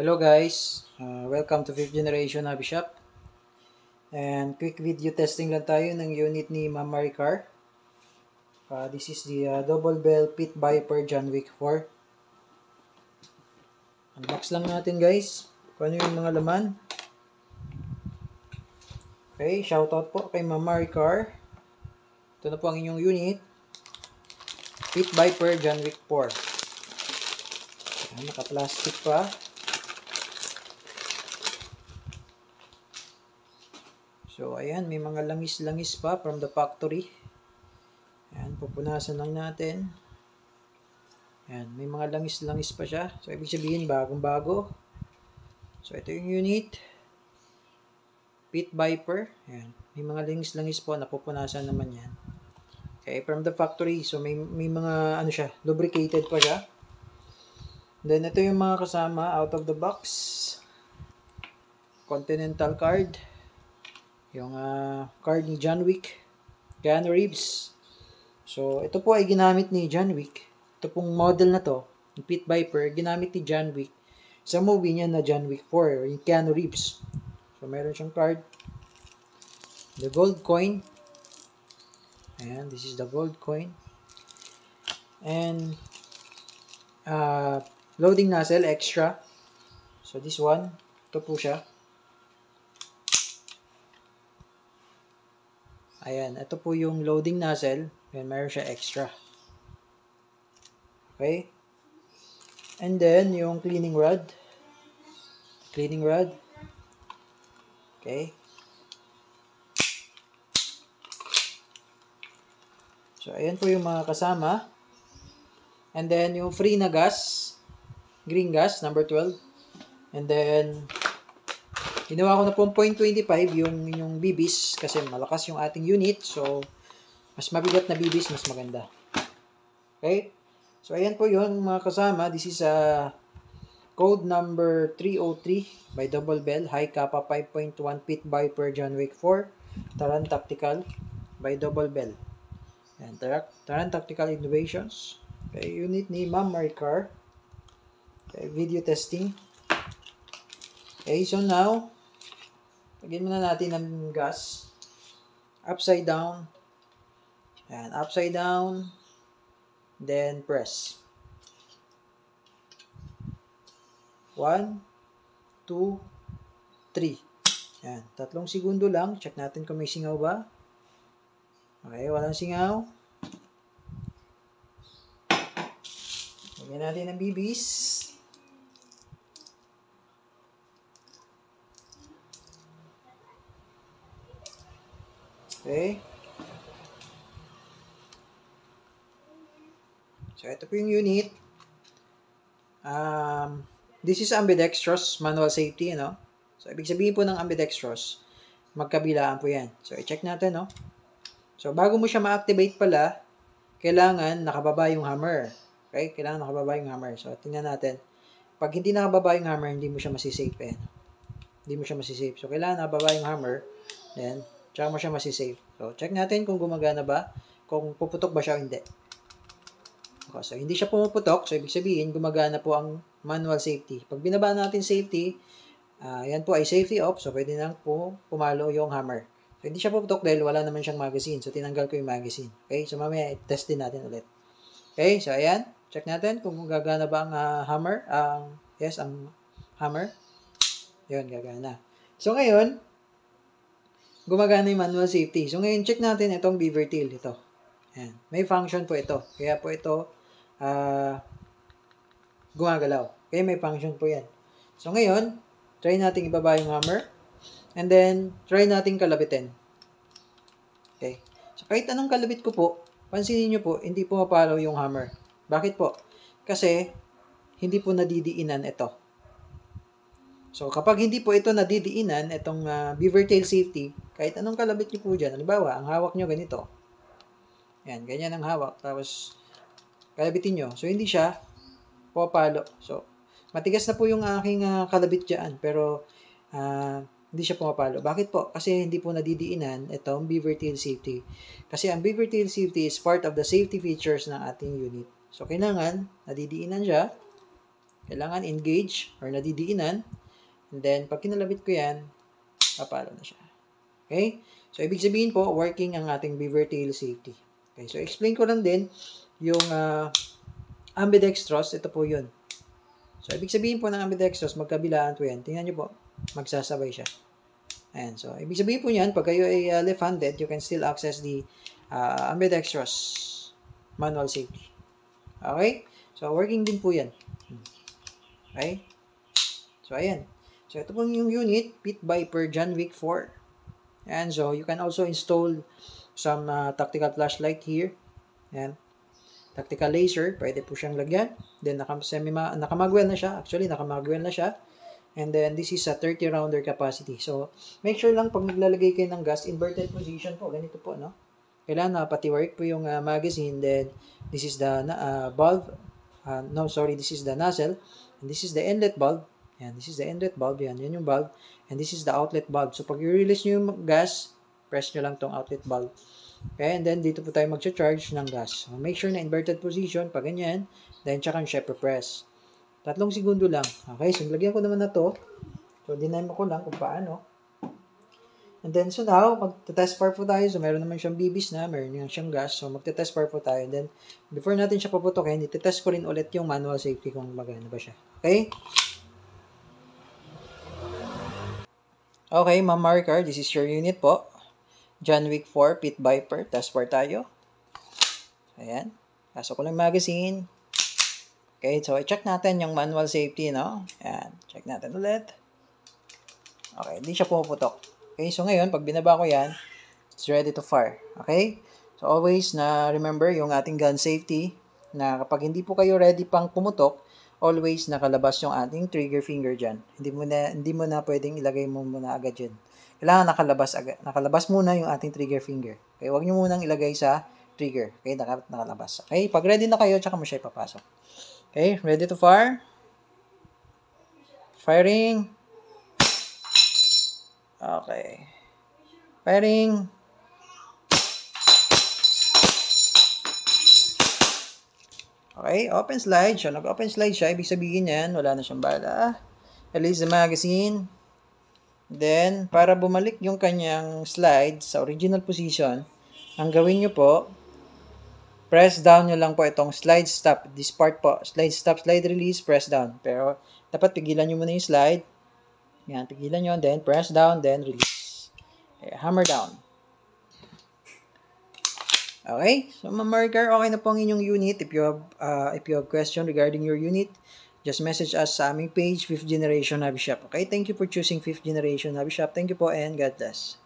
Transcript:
Hello guys, welcome to 5th generation Hobby Shop. And quick video testing lang tayo ng unit ni Ma'am Maricar. This is the Double Bell Pit Viper John Wick 4. Unbox lang natin guys, kung ano yung mga laman. Okay, shoutout po kay Ma'am Maricar. Ito na po ang inyong unit. Pit Viper John Wick 4. Naka-plastic pa. So, ayan, may mga langis-langis pa from the factory. Ayan, pupunasan lang natin. Ayan, may mga langis-langis pa siya. So, ibig sabihin, bagong-bago. So, ito yung unit. Pit Viper. Ayan, may mga langis-langis po, napupunasan naman yan. Okay, from the factory. So, may mga, ano siya, lubricated pa siya. Then, ito yung mga kasama out of the box. Continental card. Yung card ni John Wick, Keanu Reeves. So, ito po ay ginamit ni John Wick. Ito pong model na to, yung Pit Viper, ginamit ni John Wick sa movie niya na John Wick 4, yung Keanu Reeves. So, meron siyang card. The gold coin. Ayan, this is the gold coin. And, loading nozzle, extra. So, this one, ito po siya. Ayan, ito po yung loading nozzle. Ayan, mayroon siya extra. Okay. And then, yung cleaning rod. Cleaning rod. Okay. So, ayan po yung mga kasama. And then, yung free na gas. Green gas, number 12. And then, ginawa ko na pong 0.25 yung bibis kasi malakas yung ating unit. So, mas mabigat na bibis, mas maganda. Okay? So, ayan po yun mga kasama. This is code number 303 by Double Bell. High Kappa 5.1 Pit Viper John Wick 4. Taran Tactical by Double Bell. Ayan, Taran Tactical Innovations. Okay, unit ni Ma'am Maricar. Okay, video testing. Okay, so now, lagyan muna natin ng gas. Upside down. Ayan, upside down. Then, press. 1, 2, 3. Ayan, 3 segundo lang. Check natin kung may singaw ba. Okay, walang singaw. Lagyan natin ng bibis. Okay. So, ito po yung unit. This is ambidextrous manual safety, no? So, ibig sabihin po ng ambidextrous, magkabilaan po yan. So, i-check natin, no? So, bago mo siya ma-activate pala, kailangan nakababa yung hammer. Okay? Kailangan nakababa yung hammer. So, tingnan natin. Pag hindi nakababa yung hammer, hindi mo siya masisave. Ayan. Hindi mo siya masisave. So, kailangan nakababa yung hammer. Then, tsaka mo siya masisave. So, check natin kung gumagana ba. Kung puputok ba siya o hindi. Okay, so, hindi siya pumuputok. So, ibig sabihin, gumagana po ang manual safety. Pag binaba natin safety, yan po ay safety off. So, pwede nang po pumalo yung hammer. So, hindi siya puputok dahil wala naman siyang magazine. So, tinanggal ko yung magazine. Okay, so mamaya i-test din natin ulit. Okay, so ayan. Check natin kung gagana ba ang hammer. Yes, ang hammer. Yun, gagana. So, ngayon, gumagana yung manual safety. So, ngayon, check natin itong beaver tail. Ito. Ayan. May function po ito. Kaya po ito, gumagalaw. Okay, may function po yan. So, ngayon, try natin ibaba yung hammer. And then, try natin kalabitin. Okay. So, kahit anong kalabit ko po, pansinin nyo po, hindi pumapalaw yung hammer. Bakit po? Kasi, hindi po nadidiinan ito. So, kapag hindi po ito nadidiinan, itong beaver tail safety, kahit anong kalabit nyo po dyan, halimbawa, ang hawak nyo ganito. Yan, ganyan ang hawak. Tapos, kalabitin nyo. So, hindi siya pumapalo. So, matigas na po yung aking kalabit dyan. Pero, hindi siya pumapalo. Bakit po? Kasi hindi po nadidiinan itong beaver tail safety. Kasi ang beaver tail safety is part of the safety features ng ating unit. So, kailangan nadidiinan siya. Kailangan engage or nadidiinan. And then, pag kinalabit ko yan, papalo na siya. Okay? So, ibig sabihin po, working ang ating beaver tail safety. Okay, so explain ko lang din yung ambidextrous. Ito po yun. So, ibig sabihin po ng ambidextrous, magkabilaan po yan. Tingnan nyo po, magsasabay siya. Ayan, so, ibig sabihin po yan, pag kayo ay left-handed, you can still access the ambidextrous manual safety. Okay? So, working din po yan. Okay? So, ayan. So, ito po yung unit, Pit Viper John Wick 4. And so, you can also install some tactical flashlight here. Ayan. Tactical laser, pwede po siyang lagyan. Then, nakamagwell na siya. Actually, nakamagwell na siya. And then, this is a 30 rounder capacity. So, make sure lang pag naglalagay kayo ng gas, inverted position po. Ganito po, no? Kailangan pati-work po yung magazine. Then, this is the valve. This is the nozzle. And this is the inlet valve. Yan, this is the inlet valve. Yan yung valve. And this is the outlet valve. So, pag i-release nyo yung gas, press nyo lang tong outlet valve. Okay, and then, dito po tayo mag-charge ng gas. So, make sure na inverted position, pag ganyan. Then, tsaka yung shepherd press. 3 segundo lang. Okay, so lagyan ko naman na to. So, dinemo ko lang kung paano. And then, so now, magte-test fire po tayo. So, meron naman siyang bibis na, meron naman siyang gas. So, magte-test fire po tayo. And then, before natin siya paputokin, iti-test ko rin ulit yung manual safety kung magana ba siya. Okay? Okay, ma'am marker, this is your unit po. John Wick 4, Pit Viper. Test fire tayo. Ayan. Pasok ko lang magazine. Okay, so i-check natin yung manual safety, no? Ayan, check natin ulit. Okay, hindi siya pumuputok. Okay, so ngayon, pag binaba ko yan, it's ready to fire. Okay? So always na remember yung ating gun safety na kapag hindi po kayo ready pang pumutok, always nakalabas yung ating trigger finger dyan. Hindi mo na pwedeng ilagay mo muna agad dyan. Kailangan nakalabas muna yung ating trigger finger. Okay, huwag nyo munang ilagay sa trigger. Okay, nakalabas. Okay, pag ready na kayo, tsaka mo siya ipapasok. Okay, ready to fire? Firing. Okay. Firing. Okay, open slide. So, nag-open slide siya. Ibig sabihin yan, wala na siyang bala. Release the magazine. Then, para bumalik yung kanyang slide sa original position, ang gawin nyo po, press down nyo lang po itong slide stop. This part po, slide stop, slide release, press down. Pero, dapat pigilan nyo muna yung slide. Yan, pigilan nyo, then press down, then release. Okay, hammer down. Okay, so ma-marker, okay na po ang inyong unit. If you have question regarding your unit, just message us sa aming page, 5th Generation Hobby Shop. Okay, thank you for choosing 5th Generation Hobby Shop. Thank you po and God bless.